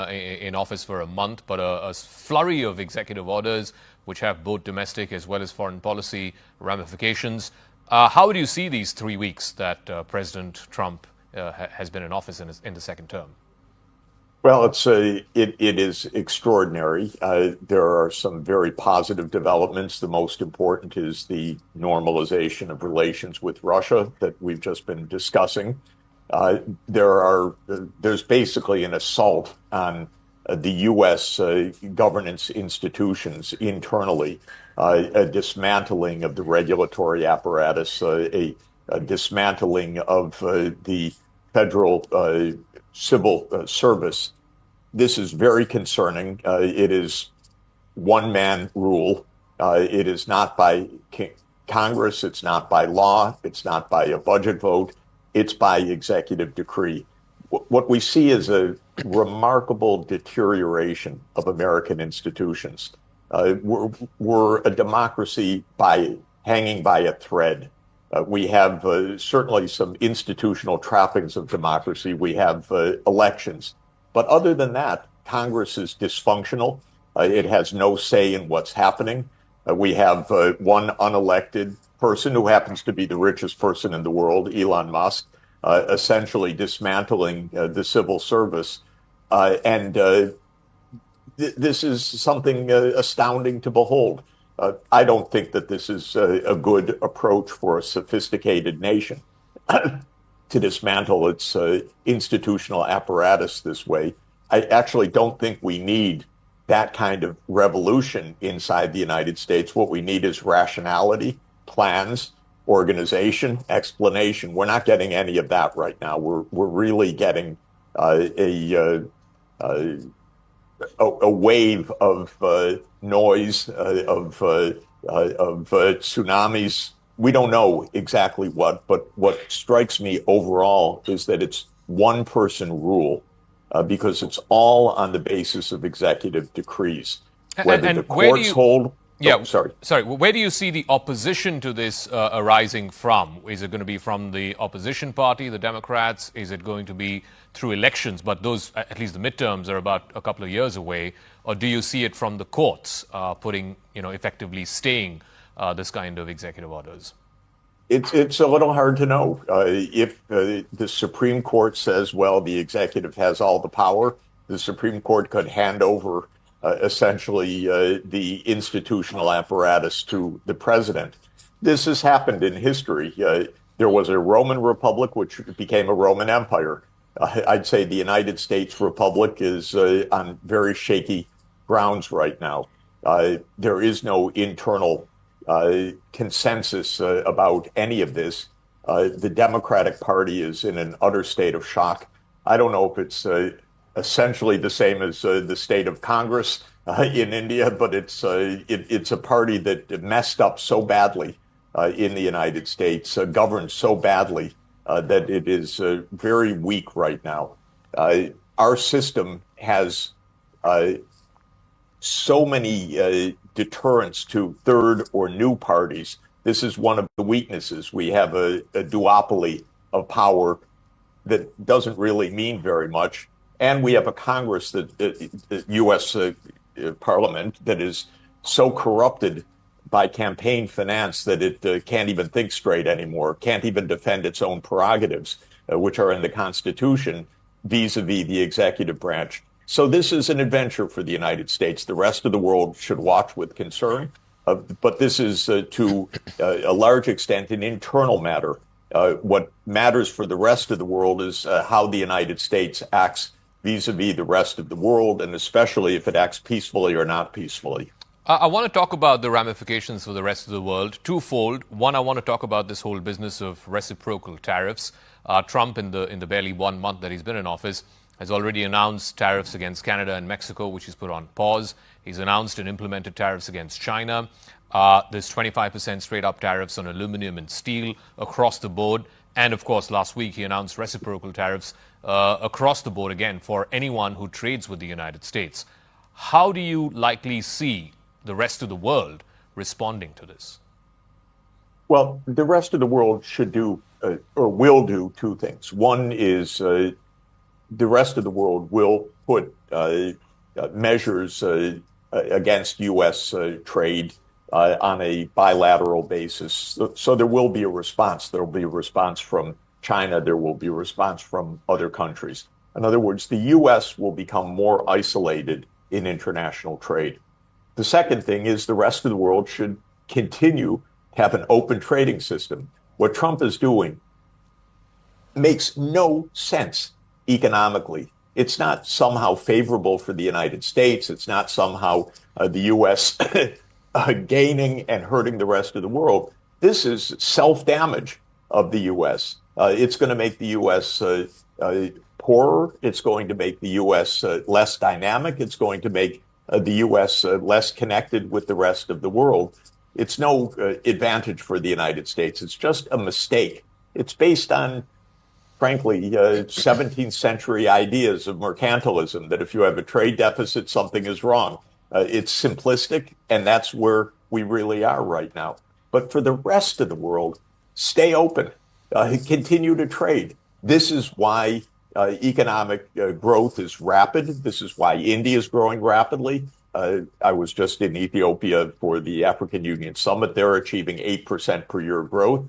in office for a month, but a flurry of executive orders which have both domestic as well as foreign policy ramifications. How do you see these 3 weeks that President Trump has been in office in the second term? Well, it is extraordinary. There are some very positive developments. The most important is the normalization of relations with Russia that we've just been discussing. There's basically an assault on the U.S. Governance institutions internally, a dismantling of the regulatory apparatus, a dismantling of the federal civil service. This is very concerning. It is one-man rule. It is not by Congress. It's not by law. It's not by a budget vote. It's by executive decree. What we see is a remarkable deterioration of American institutions. We're a democracy hanging by a thread. We have certainly some institutional trappings of democracy. We have elections. But other than that, Congress is dysfunctional. It has no say in what's happening. We have one unelected person who happens to be the richest person in the world, Elon Musk, essentially dismantling the civil service. This is something astounding to behold. I don't think that this is a good approach for a sophisticated nation to dismantle its institutional apparatus this way. I actually don't think we need that kind of revolution inside the United States. What we need is rationality, plans, organization, explanation. We're not getting any of that right now. We're really getting a wave of noise, of tsunamis. We don't know exactly what, but what strikes me overall is that it's one person rule because it's all on the basis of executive decrees. Whether And the where do courts you- hold. Yeah, Oh, sorry. Where do you see the opposition to this arising from? Is it going to be from the opposition party, the Democrats? Is it going to be through elections? But those, at least the midterms, are about a couple of years away. Or do you see it from the courts effectively staying this kind of executive orders? It's a little hard to know. If the Supreme Court says, well, the executive has all the power, the Supreme Court could hand over essentially the institutional apparatus to the president. This has happened in history. There was a Roman Republic, which became a Roman Empire. I'd say the United States Republic is on very shaky grounds right now. There is no internal consensus about any of this. The Democratic Party is in an utter state of shock. I don't know if it's essentially the same as the state of Congress in India, but it's a party that messed up so badly in the United States, governed so badly that it is very weak right now. Our system has so many deterrents to third or new parties. This is one of the weaknesses. We have a duopoly of power that doesn't really mean very much. And we have a Congress, the U.S. Parliament, that is so corrupted by campaign finance that it can't even think straight anymore, can't even defend its own prerogatives, which are in the Constitution, vis-a-vis the executive branch. So this is an adventure for the United States. The rest of the world should watch with concern. But this is, to a large extent, an internal matter. What matters for the rest of the world is how the United States acts vis-a-vis the rest of the world, and especially if it acts peacefully or not peacefully. I want to talk about the ramifications for the rest of the world. Twofold. One, I want to talk about this whole business of reciprocal tariffs. Trump, in the barely 1 month that he's been in office, has already announced tariffs against Canada and Mexico, which he's put on pause. He's announced and implemented tariffs against China. There's 25% straight-up tariffs on aluminum and steel across the board. And, of course, last week he announced reciprocal tariffs across the board again for anyone who trades with the United States. How do you likely see the rest of the world responding to this? Well, the rest of the world should do or will do two things. One is the rest of the world will put measures against U.S. trade on a bilateral basis. So there will be a response. There will be a response from China. There will be a response from other countries. In other words, the U.S. will become more isolated in international trade. The second thing is the rest of the world should continue to have an open trading system. What Trump is doing makes no sense economically. It's not somehow favorable for the United States. It's not somehow the U.S. Gaining and hurting the rest of the world. This is self-damage of the U.S. It's going to make the U.S. Poorer. It's going to make the U.S. Less dynamic. It's going to make the U.S. Less connected with the rest of the world. It's no advantage for the United States. It's just a mistake. It's based on, frankly, 17th century ideas of mercantilism, that if you have a trade deficit, something is wrong. It's simplistic, and that's where we really are right now. But for the rest of the world, stay open, continue to trade. This is why economic growth is rapid. This is why India is growing rapidly. I was just in Ethiopia for the African Union Summit. They're achieving 8% per year growth.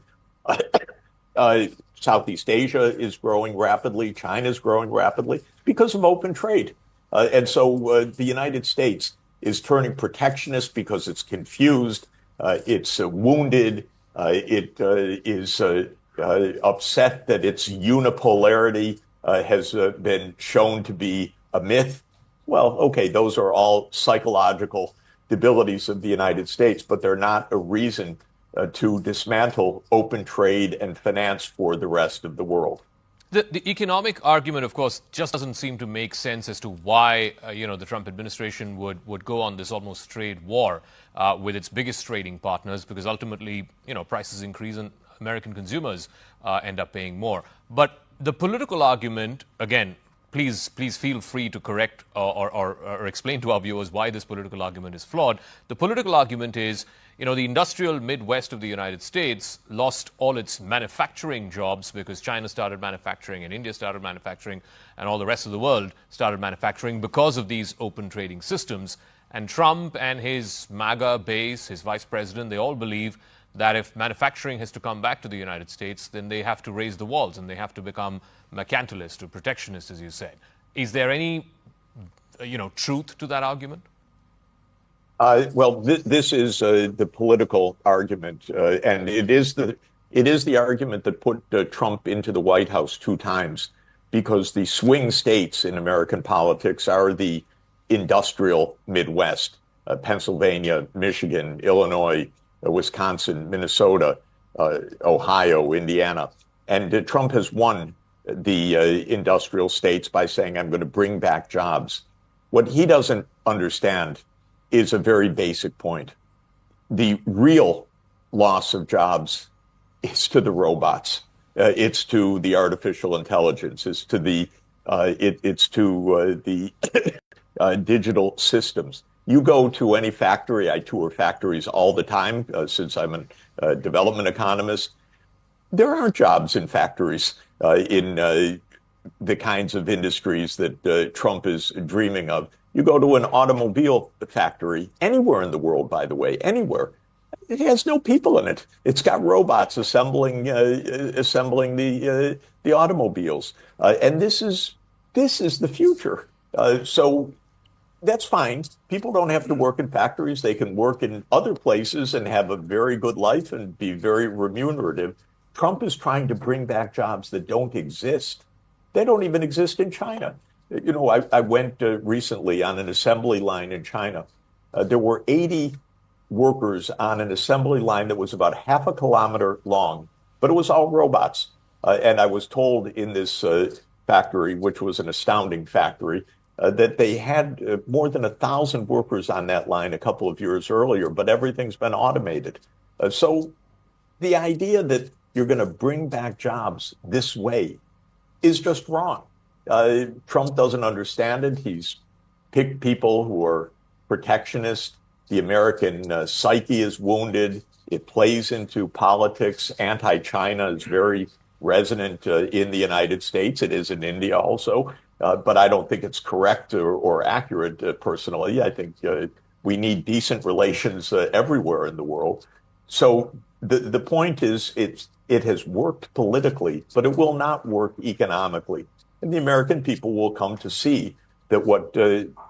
Southeast Asia is growing rapidly. China is growing rapidly because of open trade. And so the United States is turning protectionist because it's confused, it's wounded, it is upset that its unipolarity has been shown to be a myth. Well, okay, those are all psychological debilities of the United States, but they're not a reason to dismantle open trade and finance for the rest of the world. The economic argument, of course, just doesn't seem to make sense as to why the Trump administration would go on this almost trade war with its biggest trading partners, because ultimately, prices increase and American consumers end up paying more. But the political argument, again, please feel free to correct or explain to our viewers why this political argument is flawed. The political argument is, the industrial Midwest of the United States lost all its manufacturing jobs because China started manufacturing and India started manufacturing and all the rest of the world started manufacturing because of these open trading systems. And Trump and his MAGA base, his vice president, they all believe that if manufacturing has to come back to the United States, then they have to raise the walls and they have to become mercantilist or protectionist, as you said. Is there any, truth to that argument? This is the political argument, and it is the argument that put Trump into the White House 2 times, because the swing states in American politics are the industrial Midwest: Pennsylvania, Michigan, Illinois, Wisconsin, Minnesota, Ohio, Indiana. And Trump has won the industrial states by saying, I'm going to bring back jobs. What he doesn't understand is a very basic point. The real loss of jobs is to the robots. It's to the artificial intelligence. It's to the digital systems. You go to any factory. I tour factories all the time since I'm a development economist. There aren't jobs in factories in the kinds of industries that Trump is dreaming of. You go to an automobile factory anywhere in the world, by the way, anywhere. It has no people in it. It's got robots assembling the automobiles, and this is the future. So that's fine. People don't have to work in factories. They can work in other places and have a very good life and be very remunerative. Trump is trying to bring back jobs that don't exist. They don't even exist in China. I went recently on an assembly line in China. There were 80 workers on an assembly line that was about half a kilometer long, but it was all robots. And I was told in this factory, which was an astounding factory, that they had more than 1,000 workers on that line a couple of years earlier, but everything's been automated. So the idea that you're going to bring back jobs this way is just wrong. Trump doesn't understand it. He's picked people who are protectionist. The American psyche is wounded. It plays into politics. Anti-China is very resonant in the United States. It is in India also. but I don't think it's correct or accurate personally. I think we need decent relations everywhere in the world. So the point is it has worked politically, but it will not work economically. And the American people will come to see that what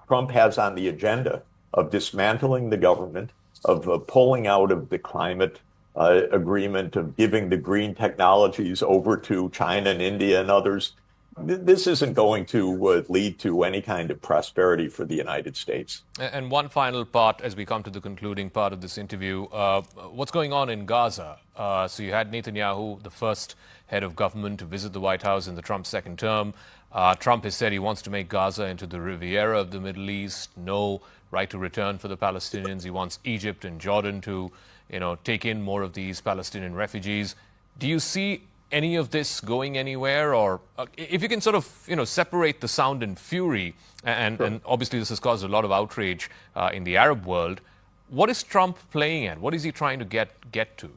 Trump has on the agenda of dismantling the government, of pulling out of the climate agreement, of giving the green technologies over to China and India and others, this isn't going to lead to any kind of prosperity for the United States. And one final part, as we come to the concluding part of this interview, what's going on in Gaza? So you had Netanyahu, the first head of government to visit the White House in the Trump second term. Trump has said he wants to make Gaza into the Riviera of the Middle East, no right to return for the Palestinians. He wants Egypt and Jordan to, take in more of these Palestinian refugees. Do you see any of this going anywhere? Or if you can sort of, separate the sound and fury, and obviously this has caused a lot of outrage in the Arab world, what is Trump playing at? What is he trying to get to?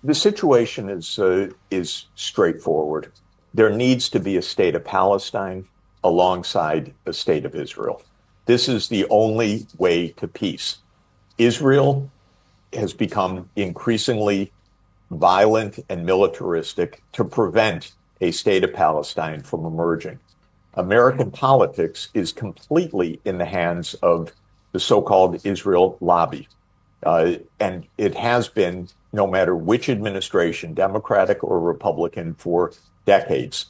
The situation is straightforward. There needs to be a state of Palestine alongside a state of Israel. This is the only way to peace. Israel has become increasingly violent and militaristic to prevent a state of Palestine from emerging. American politics is completely in the hands of the so-called Israel lobby. And it has been, no matter which administration, Democratic or Republican, for decades.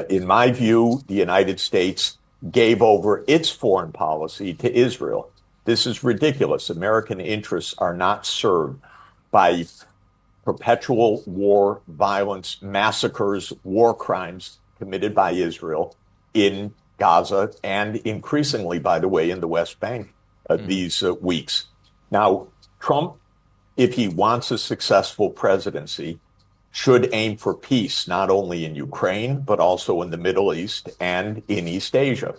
In my view, the United States gave over its foreign policy to Israel. This is ridiculous. American interests are not served by perpetual war, violence, massacres, war crimes committed by Israel in Gaza and increasingly, by the way, in the West Bank these weeks. Now, Trump, if he wants a successful presidency, should aim for peace, not only in Ukraine, but also in the Middle East and in East Asia.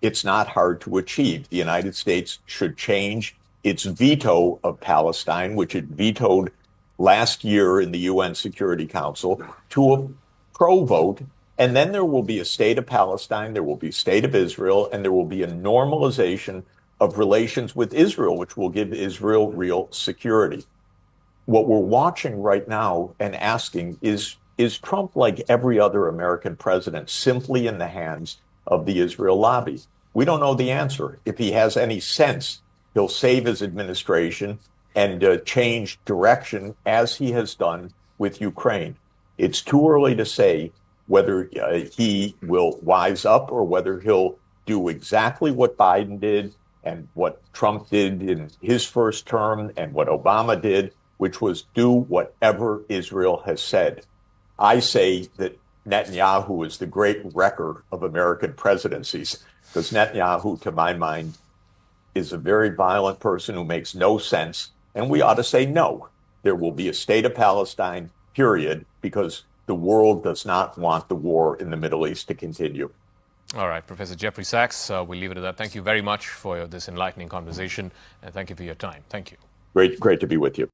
It's not hard to achieve. The United States should change its veto of Palestine, which it vetoed last year in the UN Security Council, to a pro vote. And then there will be a state of Palestine, there will be a state of Israel, and there will be a normalization of relations with Israel, which will give Israel real security. What we're watching right now and asking is Trump, like every other American president, simply in the hands of the Israel lobby? We don't know the answer. If he has any sense, he'll save his administration and change direction as he has done with Ukraine. It's too early to say whether he will wise up or whether he'll do exactly what Biden did and what Trump did in his first term and what Obama did, which was do whatever Israel has said. I say that Netanyahu is the great wrecker of American presidencies, because Netanyahu, to my mind, is a very violent person who makes no sense. And we ought to say no. There will be a state of Palestine, period, because the world does not want the war in the Middle East to continue. All right, Professor Jeffrey Sachs, we'll leave it at that. Thank you very much for this enlightening conversation, and thank you for your time. Thank you. Great to be with you.